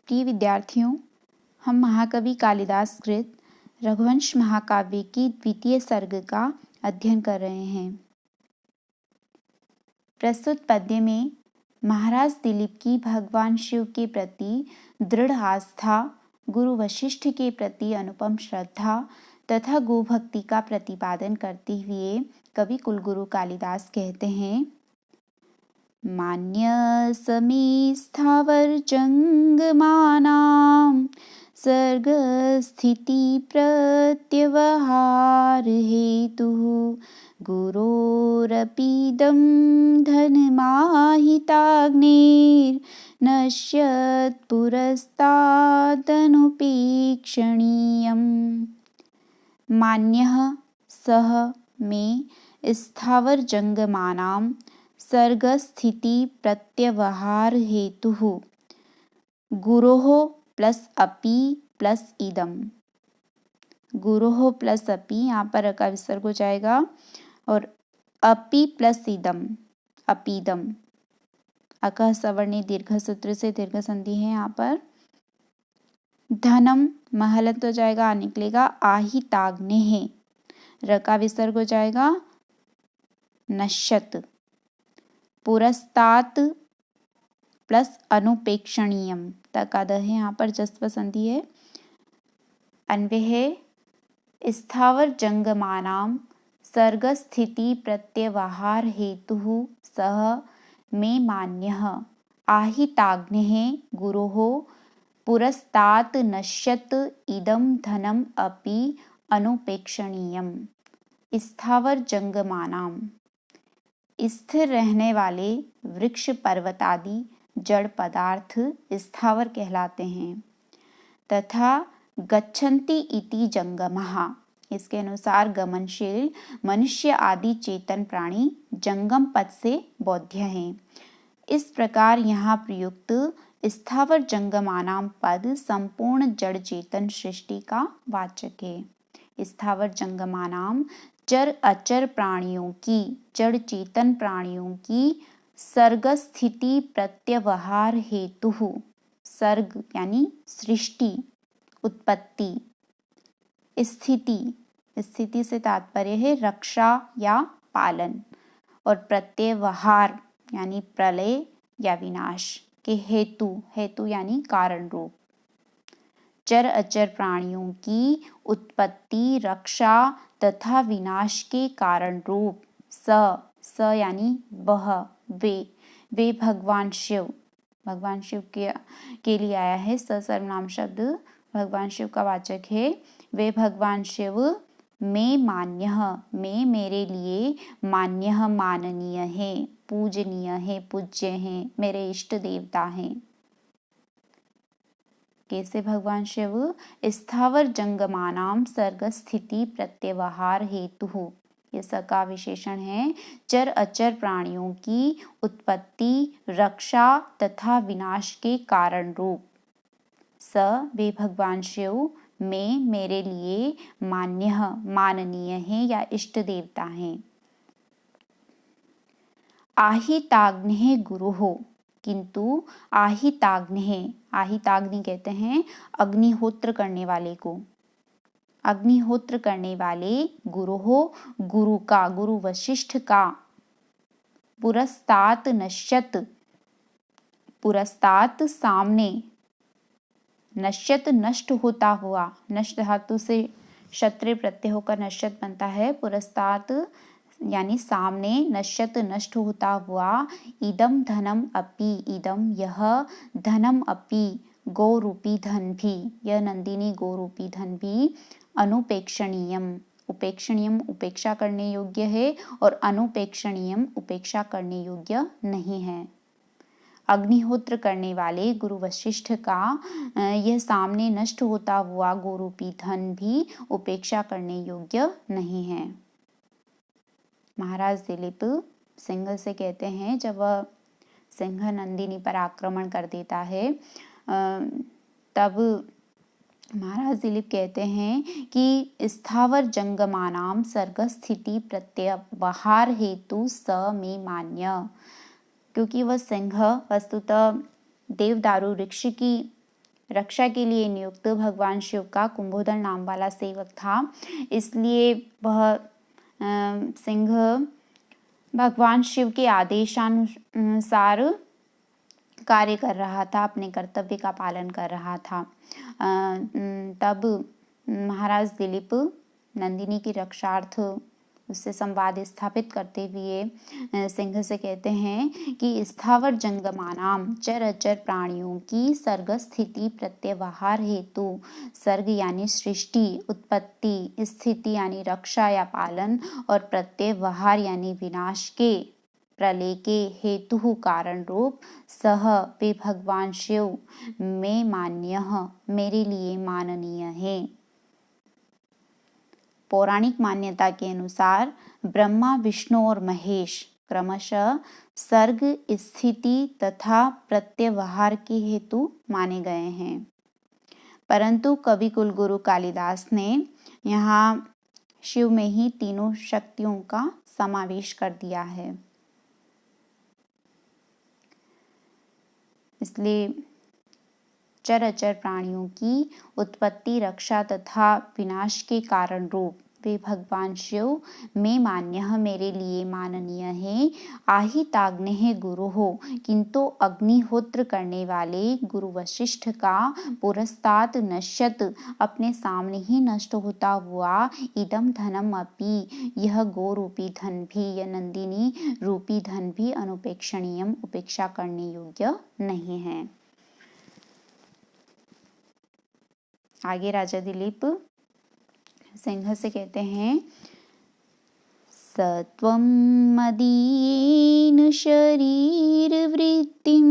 प्रिय विद्यार्थियों, हम महाकवि कालिदास कृत रघुवंश महाकाव्य की द्वितीय सर्ग का अध्ययन कर रहे हैं। प्रस्तुत पद्य में महाराज दिलीप की भगवान शिव के प्रति दृढ़ आस्था, गुरु वशिष्ठ के प्रति अनुपम श्रद्धा तथा गोभक्ति का प्रतिपादन करते हुए कवि कुलगुरु कालिदास कहते हैं, मान्य समी स्थावर जंगमानां सर्ग स्थिति प्रत्यवहार हेतु गुरोरपीदं धनमाहिताग्निर्नश्यत् पुरस्तादनुपेक्षणीयम्। मान्यः सह में स्थावर जंगमानां सर्ग स्थिति प्रत्यवहार हेतुः गुरोः प्लस अपि प्लस इदम। गुरोः प्लस अपि, यहाँ पर का विसर्ग हो जाएगा, और अपि प्लस इदम, अपीदम। अकः सवर्णी दीर्घ सूत्र से दीर्घ संधि है यहाँ पर। धनम महलत हो जाएगा, निकलेगा आहिताग्नेः। र का विसर्ग हो जाएगा नश्यत। पुरस्तात प्लस अनुपेक्षणीयम, तकाद है यहाँ पर जस्व संधि है। अन्वय है स्थावर जंगमानां सर्ग स्थिति प्रत्यवहार हेतुः सह मे मान्यः आहिताग्नेः गुरोः पुरस्तात् नश्यत् इदं धनम अपि अनुपेक्षणीयम। स्थावर जंगमानां स्थिर रहने वाले वृक्ष पर्वत आदि जड़ पदार्थ स्थावर कहलाते हैं, तथा गच्छन्ति इति जंगमः, इसके अनुसार गमनशील मनुष्य आदि चेतन प्राणी जंगम पद से बोध्य हैं। इस प्रकार यहाँ प्रयुक्त स्थावर जंगमानां पद संपूर्ण जड़ चेतन सृष्टि का वाचक है। स्थावर जंगमानां चर अचर प्राणियों की, जड़ चेतन प्राणियों की सर्ग स्थिति प्रत्यवहार हेतुः, सर्ग यानी सृष्टि, उत्पत्ति, स्थिति, स्थिति से तात्पर्य है रक्षा या पालन, और प्रत्यवहार यानी प्रलय या विनाश के हेतु, हेतु यानी कारण रूप। चर अचर प्राणियों की उत्पत्ति, रक्षा तथा विनाश के कारण रूप स यानी वह, वे भगवान शिव, भगवान शिव के लिए आया है। स सर्वनाम शब्द भगवान शिव का वाचक है। वे भगवान शिव में मान्यः, में मेरे लिए मान्यः माननीय है, पूजनीय है, पूज्य है, मेरे इष्ट देवता हैं। कैसे भगवान शिव? स्थावर जंगमानां सर्ग स्थिति प्रत्यवहार हेतुः, ये स का विशेषण है। चर अचर प्राणियों की उत्पत्ति, रक्षा तथा विनाश के कारण रूप। स वे भगवान शिव में मेरे लिए मान्यः माननीय है या इष्ट देवता हैं। आहिताग्नेः गुरुः, किंतु आहिताग्नेः, आहिताग्नि कहते हैं अग्निहोत्र करने वाले को, अग्निहोत्र करने वाले गुरुः, गुरु का, गुरु वशिष्ठ का पुरस्तात नश्यत, पुरस्तात सामने, नश्यत नष्ट होता हुआ, नष्ट धातु से क्षत्रिय प्रत्यय होकर नश्यत बनता है। पुरस्तात यानी सामने, नश्यत नष्ट होता हुआ, इदम धनम अपि, इदम यह, धनम अपि गौ रूपी धन भी, यह नंदिनी गौ रूपी धन भी, अनुपेक्षणीयम, उपेक्षणीयम उपेक्षा करने योग्य है, और अनुपेक्षणीयम उपेक्षा करने योग्य नहीं है। अग्निहोत्र करने वाले गुरु वशिष्ठ का यह सामने नष्ट होता हुआ गोरूपी धन भी उपेक्षा करने योग्य नहीं है। महाराज दिलीप सिंह से कहते हैं, जब वह सिंह नंदिनी पर आक्रमण कर देता है, तब महाराज दिलीप कहते हैं कि स्थावर जंगमानां सर्ग स्थिति प्रत्यवहार हेतु स मे मान्य, क्योंकि वह सिंह वस्तुतः देवदारू वृक्ष की रक्षा के लिए नियुक्त भगवान शिव का कुंभोदर नाम वाला सेवक था, इसलिए वह सिंह भगवान शिव के आदेशानुसार कार्य कर रहा था, अपने कर्तव्य का पालन कर रहा था। तब महाराज दिलीप नंदिनी की रक्षार्थ उससे संवाद स्थापित करते हुए सिंह से कहते हैं कि स्थावर जंगमानाम चर अचर प्राणियों की सर्ग स्थिति प्रत्यवहार हेतु, सर्ग यानी सृष्टि, उत्पत्ति, स्थिति यानी रक्षा या पालन, और प्रत्यवहार यानी विनाश के, प्रलय के हेतु कारण रूप, सह वे भगवान शिव में मान्यः मेरे लिए माननीय है। पौराणिक मान्यता के अनुसार ब्रह्मा, विष्णु और महेश क्रमशः सर्ग, स्थिति तथा प्रत्यवहार के हेतु माने गए हैं, परंतु कवि कुलगुरु कालिदास ने यहाँ शिव में ही तीनों शक्तियों का समावेश कर दिया है। इसलिए चर अचर प्राणियों की उत्पत्ति, रक्षा तथा विनाश के कारण रूप वे भगवान शिव में मान्यः मेरे लिए माननीय है। आहिताग्नेः गुरु हो, किंतु अग्निहोत्र करने वाले गुरु वशिष्ठ का पुरस्तात् नश्यत अपने सामने ही नष्ट होता हुआ इदम धनम अपि, यह गो रूपी धन भी, यह नंदिनी रूपी धन भी अनुपेक्षणीयम उपेक्षा करने योग्य नहीं है। आगे राजा दिलीप सिंह से कहते हैं, सत्वं मदीयेन शरीरवृत्तिं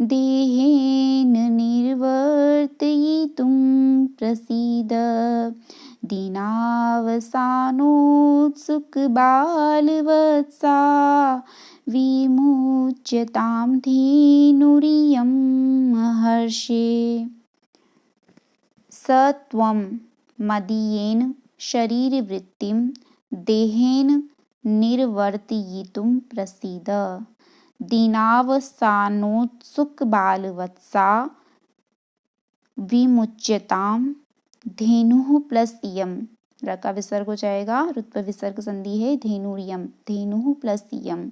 देहेन निर्वर्तयितुं प्रसीद, दीनावसानोत्सुकबालवत्सा विमुच्यतां धेनुरियं महर्षे। सत्वं मदीयेन शरीरवृत्तिं देहेन निर्वर्तयितुं प्रसीद, दीनावसानोत्सुकबालवत्सा विमुच्यतां धेनुः प्लस इयम, र का विसर्ग हो जाएगा, रुत्व विसर्ग संधि है, धेनुरियम, धेनुः प्लस इयम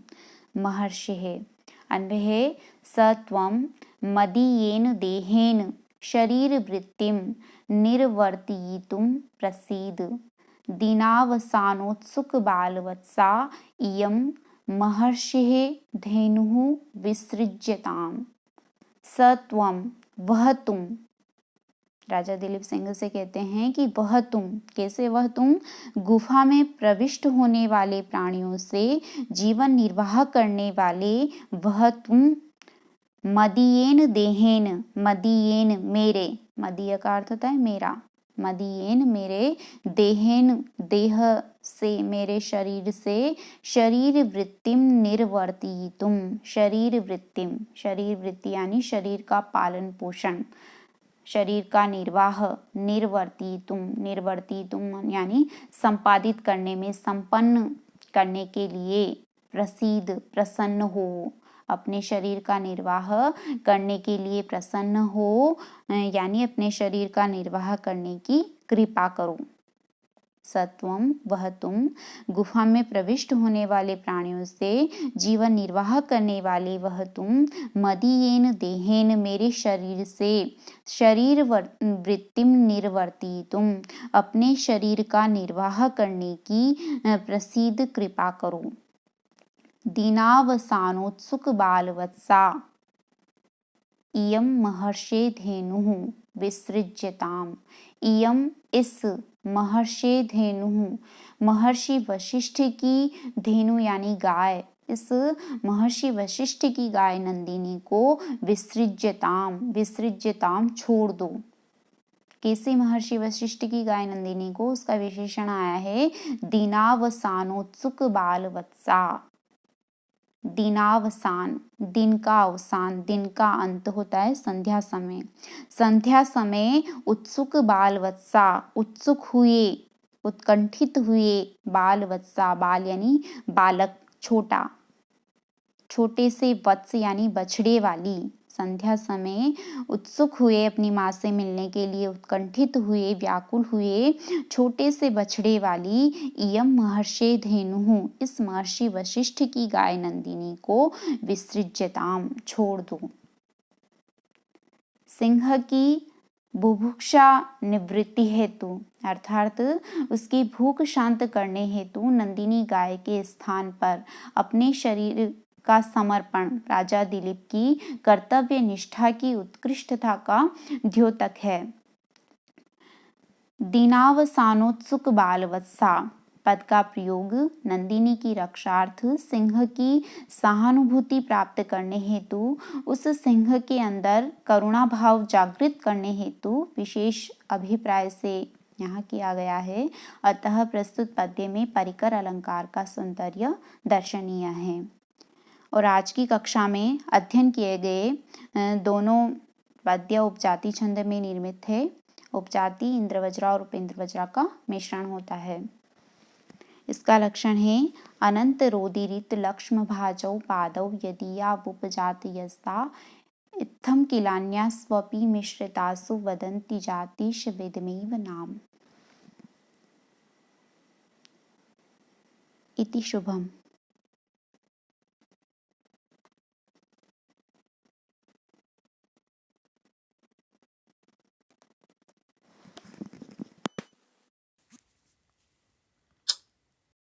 महर्षि है। अन्वय है, सत्वं मदीयेन देहेन शरीरवृत्तिं निर्वर्तयितुं प्रसीद, दीनावसानोत्सुकबालवत्सा इयं महर्षिः धेनुः विसृज्यताम्। सत्वं वह तुम, राजा दिलीप सिंह से कहते हैं कि वह तुम, कैसे वह तुम, गुफा में प्रविष्ट होने वाले प्राणियों से जीवन निर्वाह करने वाले वह तुम, मदीयेन देहेन, मदीयेन मेरे, मदीय का अर्थ होता है मेरा, मदीयेन मेरे, देहेन देह से, मेरे शरीर से, शरीर वृत्तिम निर्वर्तितुम, शरीर वृत्तिम, शरीर वृत्ति यानी शरीर का पालन पोषण, शरीर का निर्वाह, निर्वर्तितुम, निर्वर्तितुम यानी संपादित करने में, संपन्न करने के लिए, प्रसीद प्रसन्न हो, अपने शरीर का निर्वाह करने के लिए प्रसन्न हो, यानी अपने शरीर का निर्वाह करने की कृपा करो। सत्वम वह तुम, गुफा में प्रविष्ट होने वाले प्राणियों से जीवन निर्वाह करने वाले वह तुम, मदीयेन देहेन मेरे शरीर से, शरीर वृत्तिम निर्वर्तितुम अपने शरीर का निर्वाह करने की प्रसीद कृपा करो। दीनावसानोत्सुक बालवत्सा इयं महर्षे धेनुः विसृज्यताम्, इयं इस, महर्षे धेनुः महर्षि वशिष्ठ की धेनु यानी गाय, इस महर्षि वशिष्ठ की गाय नंदिनी को विसृज्यताम, विसृज्यताम छोड़ दो। कैसे महर्षि वशिष्ठ की गाय नंदिनी को, उसका विशेषण आया है दीनावसानोत्सुक बालवत्सा। दीनावसान, दिन का अवसान, दिन का अंत होता है संध्या समय, संध्या समय उत्सुक बालवत्सा, उत्सुक हुए, उत्कंठित हुए, बालवत्सा, बाल यानी बालक, छोटा, छोटे से वत्स यानी बछड़े वाली, संध्या समय उत्सुक हुए अपनी माँ से मिलने के लिए, उत्कंठित हुए, व्याकुल हुए, छोटे से बछड़े वाली इयं महर्षे धेनुः, इस महर्षि वशिष्ठ की गाय नंदिनी को विसृज्यताम, छोड़ दो। सिंह की बुभुक्षा निवृत्ति हेतु, अर्थात उसकी भूख शांत करने हेतु नंदिनी गाय के स्थान पर अपने शरीर का समर्पण राजा दिलीप की कर्तव्य निष्ठा की उत्कृष्टता का द्योतक है। दीनावसानोत्सुक बालवत्सा पद का प्रयोग नंदिनी की रक्षार्थ सिंह की सहानुभूति प्राप्त करने हेतु, उस सिंह के अंदर करुणा भाव जागृत करने हेतु विशेष अभिप्राय से यहाँ किया गया है। अतः प्रस्तुत पद्य में परिकर अलंकार का सौंदर्य दर्शनीय है। और आज की कक्षा में अध्ययन किए गए दोनों पद्य उपजाति छंद में निर्मित थे। उपजाति इंद्रवज्रा और उपेंद्रवज्रा का मिश्रण होता है। इसका लक्षण है अनंत रोदिरित लक्ष्म भाजौ पादौ यदीया उपजाति यस्ता इत्थम किलान्या स्वपि मिश्रितासु वदन्ति जातिश वेदमेव नाम। इति शुभम।